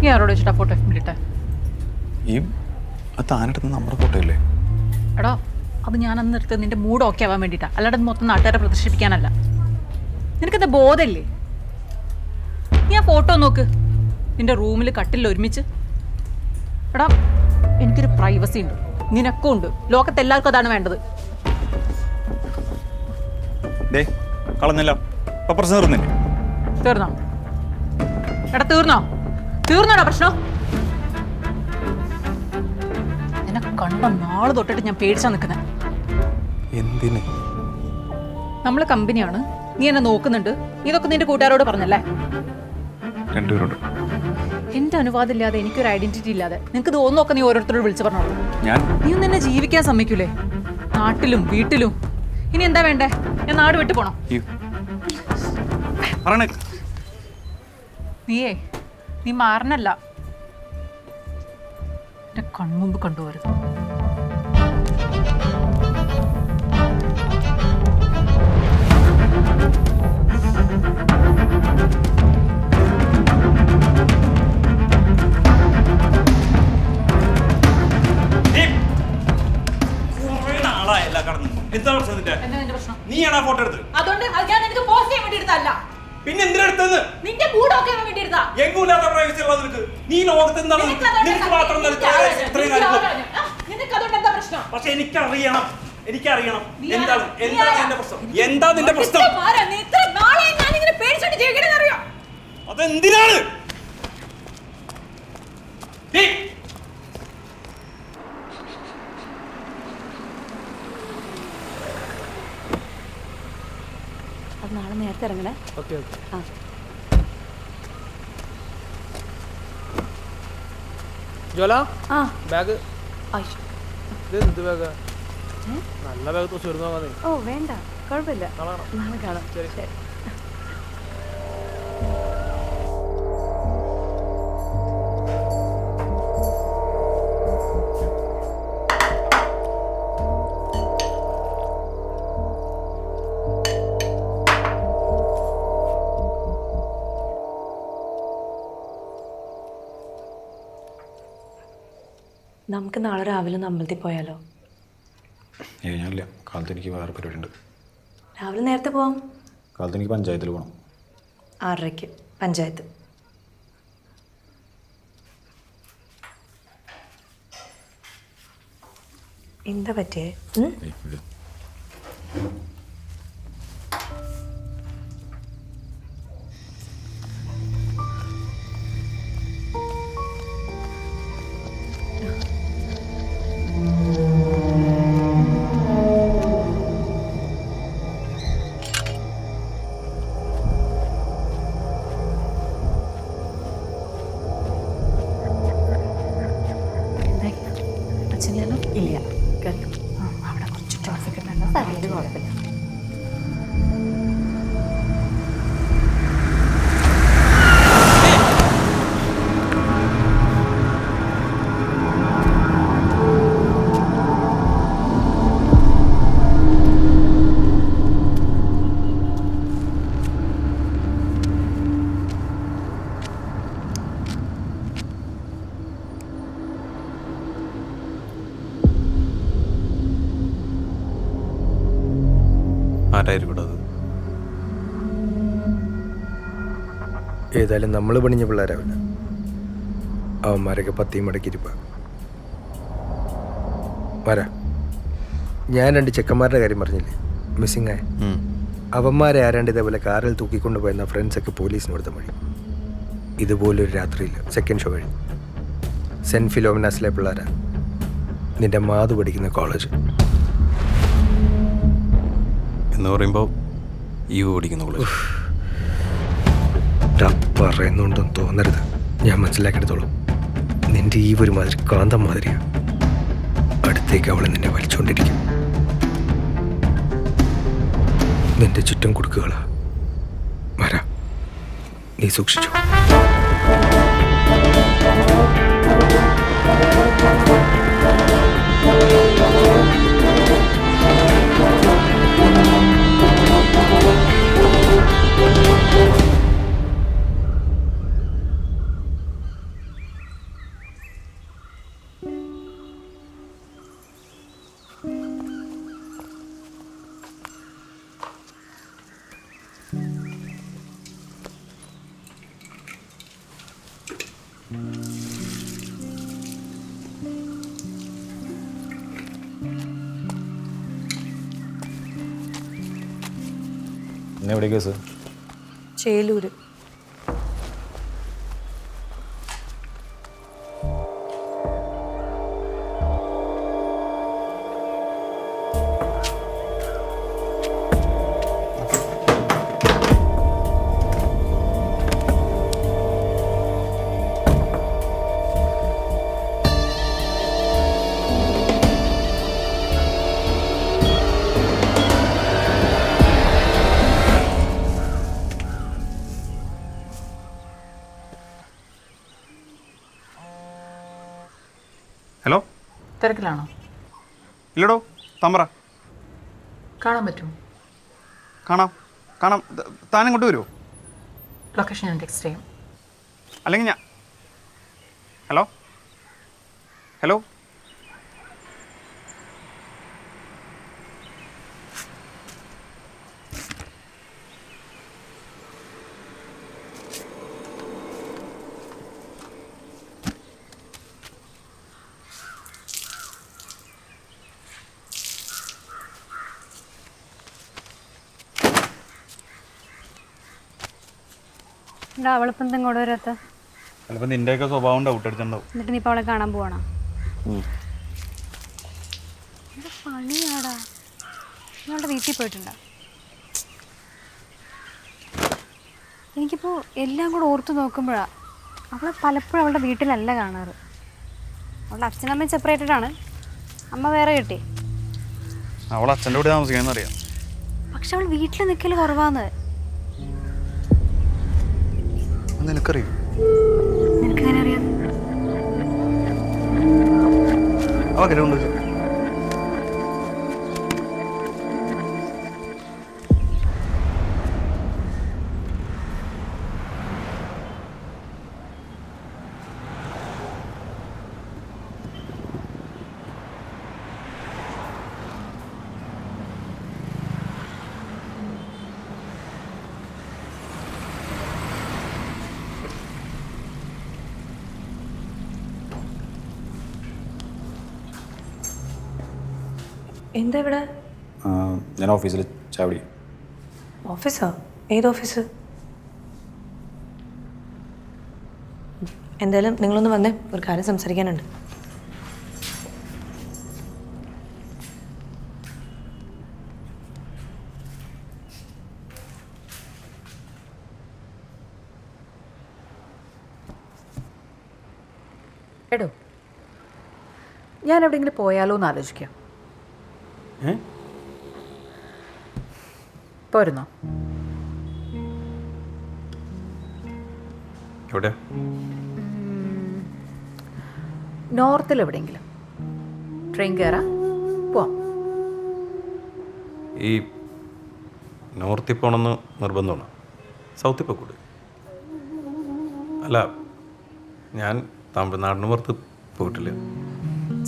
നീ ആരോട് വെച്ചിട്ടാ ഫോട്ടോ ഇട്ടേ? ഈ താനെടുത്ത നമ്മുടെ ഫോട്ടോ അല്ലേ? എടാ അത് ഞാൻ അന്ന് എടുത്ത് നിന്റെ മൂഡ് ഓക്കെ ആവാൻ വേണ്ടിയിട്ടാ, അല്ലാണ്ട് മൊത്തം നാട്ടുകാരെ പ്രദർശിപ്പിക്കാനല്ല. നിനക്കെന്താ ബോധമില്ലേ? നീ ആ ഫോട്ടോ നോക്ക്, നിന്റെ റൂമിൽ കട്ടിൽ ഒരുമിച്ച്. എടാ എനിക്കൊരു പ്രൈവസി ഉണ്ട്, നിനക്കും ഉണ്ട്, ലോകത്ത് എല്ലാവർക്കും അതാണ് വേണ്ടത്. കളഞ്ഞല്ലോ തീർന്നില്ലേ? തീർന്നോ? എടാ തീർന്നോടാ പ്രശ്നം? എന്നെ കണ്ട നാളെ തൊട്ടിട്ട് ഞാൻ പേടിച്ചാ നിൽക്കുന്നത്. എന്തിന്? നമ്മള് കമ്പനിയാണ്, നീ എന്നെ നോക്കുന്നുണ്ട്, ഇതൊക്കെ നിന്റെ കൂട്ടുകാരോട് പറഞ്ഞല്ലേ? രണ്ടുപേരോട്. എന്റെ അനുവാദം ഇല്ലാതെ, എനിക്കൊരു ഐഡന്റിറ്റി ഇല്ലാതെ നിനക്ക് തോന്നുന്നൊക്കെ നീ ഓരോരുത്തരോട് വിളിച്ചു പറഞ്ഞോളൂ. നീ ഒന്നും എന്നെ ജീവിക്കാൻ സമ്മതിക്കൂലേ? നാട്ടിലും വീട്ടിലും. ഇനി എന്താ വേണ്ടേ? ഞാൻ നാട് വിട്ടു പോണോ? നീ മാറണല്ല, എന്റെ കൺമുമ്പ് കണ്ടുപോരുത്. നീയാണോ ഫോട്ടോ എടുത്തത്? പിന്നെ എന്തിനാ എടുത്തത്? എങ്ങൂല്ലാത്ത പ്രൈവസി ഉള്ളത് നിനക്ക്? നീ ലോകത്ത് എന്താണ് നിനക്ക് മാത്രം പക്ഷെ എനിക്കറിയണം എന്താണ് എന്റെ പ്രശ്നം? എന്താ നിന്റെ പ്രശ്നം? അതെന്തിനാണ്? നാളെ നേരത്തെ ഇറങ്ങണേ. ബാഗ് നല്ല ബാഗ് തീർന്നു. ഓ വേണ്ട, കുഴപ്പമില്ല, നാളെ കാണാം. ശരി. നമുക്ക് നാളെ രാവിലെ അമ്പലത്തിൽ പോയാലോ? ഞാനില്ല, കാലത്ത് എനിക്ക് വേറെ പരിപാടി ഉണ്ട്. രാവിലെ നേരത്തെ പോവാം. കാലത്ത് എനിക്ക് പഞ്ചായത്തിൽ പോകണം. 6:30 പഞ്ചായത്ത്. എന്താ പറ്റിയേ? ഇല്ല, അവിടെ കുറച്ച് ട്രാഫിക് ഉണ്ടല്ലോ, കുഴപ്പമില്ല. ഏതായാലും നമ്മൾ പണിഞ്ഞ പിള്ളേരാവില്ല, അവന്മാരൊക്കെ പത്തിയും മടക്കിയിരിപ്പ. വരാ, ഞാൻ 2 ചെക്കന്മാരുടെ കാര്യം പറഞ്ഞില്ലേ, മിസ്സിംഗ് ആയ. അവന്മാരെ ആരാണ്ട് ഇതേപോലെ കാറിൽ തൂക്കിക്കൊണ്ട് പോയെന്ന ഫ്രണ്ട്സൊക്കെ പോലീസിന് കൊടുത്ത വഴി. ഇതുപോലൊരു രാത്രിയിൽ സെക്കൻഡ് ഷോ കഴിഞ്ഞു. സെൻറ്റ് ഫിലോമിനാസിലെ പിള്ളേരാ, നിന്റെ മാതു പഠിക്കുന്ന കോളേജ് എന്ന് പറയുമ്പോൾ ഈ ഓടിക്കുന്ന കോളേജ് പറയുന്നുണ്ടെന്ന് തോന്നരുത്, ഞാൻ മനസ്സിലാക്കിയെടുത്തോളൂ. നിന്റെ ഈ ഒരു മാതിരി കാന്തം മാതിരിയാ, അടുത്തേക്ക് അവൾ നിന്നെ വലിച്ചുകൊണ്ടിരിക്കും. നിന്റെ ചുറ്റും കൊടുക്കുകളാ. വരാ, നീ സൂക്ഷിച്ചു. ഇന്ന് എവിടെ കേസ്? ചേലൂര്. ഹലോ, തിരക്കിലാണോ? ഇല്ലടോ, താൻ പറ. കാണാൻ പറ്റുമോ? കാണാം കാണാം. താൻ ഇങ്ങോട്ട് വരുമോ? ലൊക്കേഷൻ ഞാൻ ടെക്സ്റ്റ് ചെയ്യാം. അല്ലെങ്കിൽ ഞാൻ ഹലോ ഹലോ അവളിപ്പം എന്താ ഇങ്ങോട്ട് വരാത്ത? ചിലപ്പോൾ നിൻ്റെയൊക്കെ സ്വഭാവം ഡൗട്ട് അടിച്ചിട്ടുണ്ടാവും. എന്നിട്ട് നീ ഇപ്പോൾ അവളെ കാണാൻ പോവാണോ? പണിയാടാ. നിങ്ങളുടെ വീട്ടിൽ പോയിട്ടുണ്ടോ? എനിക്കിപ്പോൾ എല്ലാം കൂടെ ഓർത്ത് നോക്കുമ്പോഴാണ് അവളെ പലപ്പോഴും അവളുടെ വീട്ടിലല്ല കാണാറ്. അവളുടെ അച്ഛനമ്മയും സെപ്പറേറ്റഡ് ആണ്, അമ്മ വേറെ കിട്ടി. അവൾ അച്ഛൻ്റെ കൂടെ താമസിക്കണമെന്ന് അറിയാം. പക്ഷെ അവൾ വീട്ടിൽ നിൽക്കൽ കുറവാന്ന്. നിനക്കറിയോ? നിനക്കെങ്ങനെ അറിയാം? അവരുണ്ട്. എന്താ ഇവിടെ? ഞാൻ ഓഫീസിൽ ചാവടി. ഓഫീസോ? ഏത് ഓഫീസ്? എന്തായാലും നിങ്ങളൊന്ന് വന്നേ, ഒരു കാര്യം സംസാരിക്കാനുണ്ട്. എടോ, ഞാൻ എവിടെയെങ്കിലും പോയാലോ എന്ന് ആലോചിക്കാം. പോരുന്നോ? എവിടെ? നോർത്തിൽ എവിടെയെങ്കിലും ട്രെയിൻ കയറാം, പോവാം. ഈ നോർത്തിൽ പോകണമെന്ന് നിർബന്ധമാണ്. സൗത്തിൽ പോയിക്കൂടെ? അല്ല, ഞാൻ തമിഴ്നാടിന് പുറത്ത് പോയിട്ടില്ല.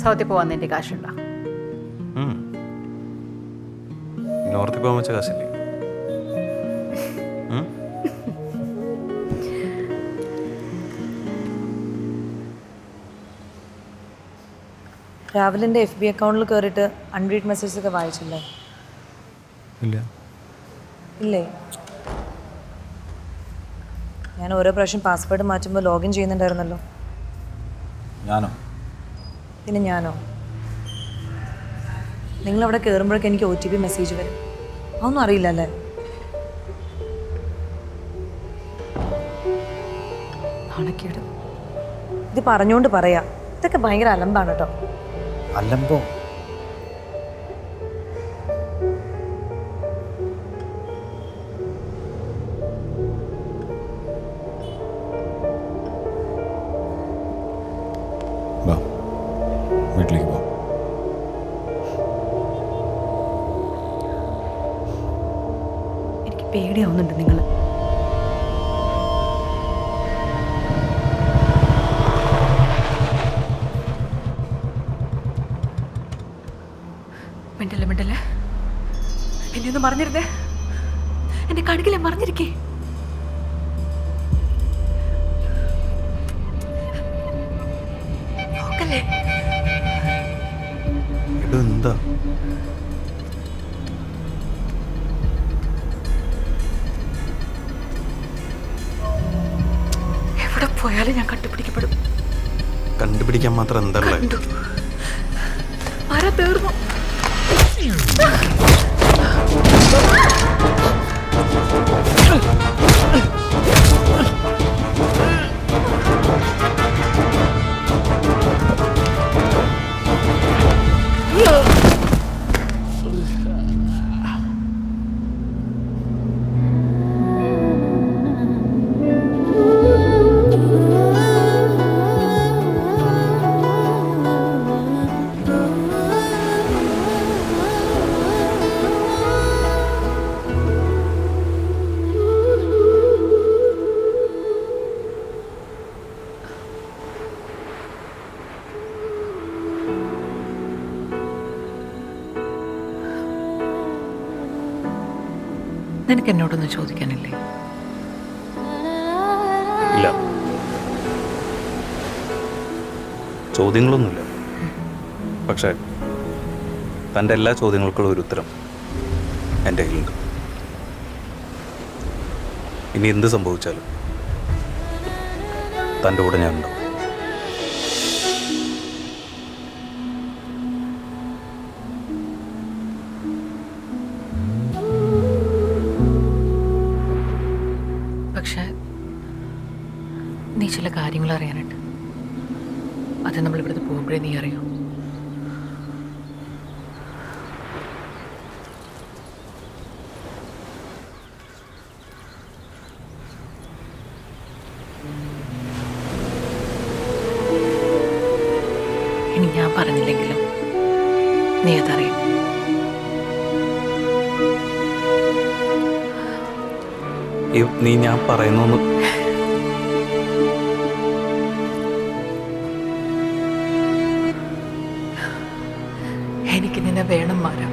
സൗത്തിൽ പോവാൻ നിന്റെ കാശുണ്ടോ? നോർത്തിൽ പോകാൻ വെച്ച കാശില്ലേ? രാവിലെ എൻ്റെ FB അക്കൗണ്ടിൽ കയറിയിട്ട് അൺറീഡ് മെസ്സേജസ് ഒക്കെ വായിച്ചില്ലേ? ഇല്ല. ഇല്ലേ? ഞാൻ ഓരോ പ്രാവശ്യം പാസ്വേഡ് മാറ്റുമ്പോൾ ലോഗിൻ ചെയ്യുന്നുണ്ടായിരുന്നല്ലോ. ഞാനോ? പിന്നെ ഞാനോ? നിങ്ങളവിടെ കയറുമ്പോഴൊക്കെ എനിക്ക് OTP മെസ്സേജ് വരും. അതൊന്നും അറിയില്ല അല്ലേ? നാണക്കേട്. ഇത് പറഞ്ഞുകൊണ്ട് പറയാ, ഇതൊക്കെ ഭയങ്കര അലമ്പാണ് കേട്ടോ. അല്ലമ്പോ? വീട്ടിലേക്ക് പോ. എനിക്ക് പേടിയാവുന്നുണ്ട് നിങ്ങൾ. മിണ്ടല്ലേ മിണ്ടല്ലേ, എന്നെ ഒന്നും മറിഞ്ഞിരുന്നേ. എന്റെ കടുകിലെ മറിഞ്ഞിരിക്കേ. പോയല്ലേ? എടോ എന്താ? എവിടെ പോയാലും ഞാൻ കണ്ടുപിടിക്കപ്പെടും. കണ്ടുപിടിക്കാൻ മാത്രം എന്താ ഉള്ളത്? കണ്ടു. ആരാ തീർന്നു? നിനക്ക് എന്നോടൊന്നും ചോദിക്കാനില്ലേ? ഇല്ല, ചോദ്യങ്ങളൊന്നുമില്ല. പക്ഷേ തൻ്റെ എല്ലാ ചോദ്യങ്ങൾക്കുള്ള ഒരു ഉത്തരം എൻ്റെ കയ്യിലുണ്ട്. ഇനി എന്ത് സംഭവിച്ചാലും തൻ്റെ കൂടെ ഞാനുണ്ടാവും. പക്ഷെ നീ ചില കാര്യങ്ങൾ അറിയാനുണ്ട്. അത് നമ്മൾ ഇവിടുന്ന് പോകുമ്പോഴേ നീ അറിയൂ. ഇനി ഞാൻ പറഞ്ഞില്ലെങ്കിലും നീ അതറിയും. നീ ഞാൻ പറയുന്നു എനിക്ക് നിന്നെ വേണം മാറാം.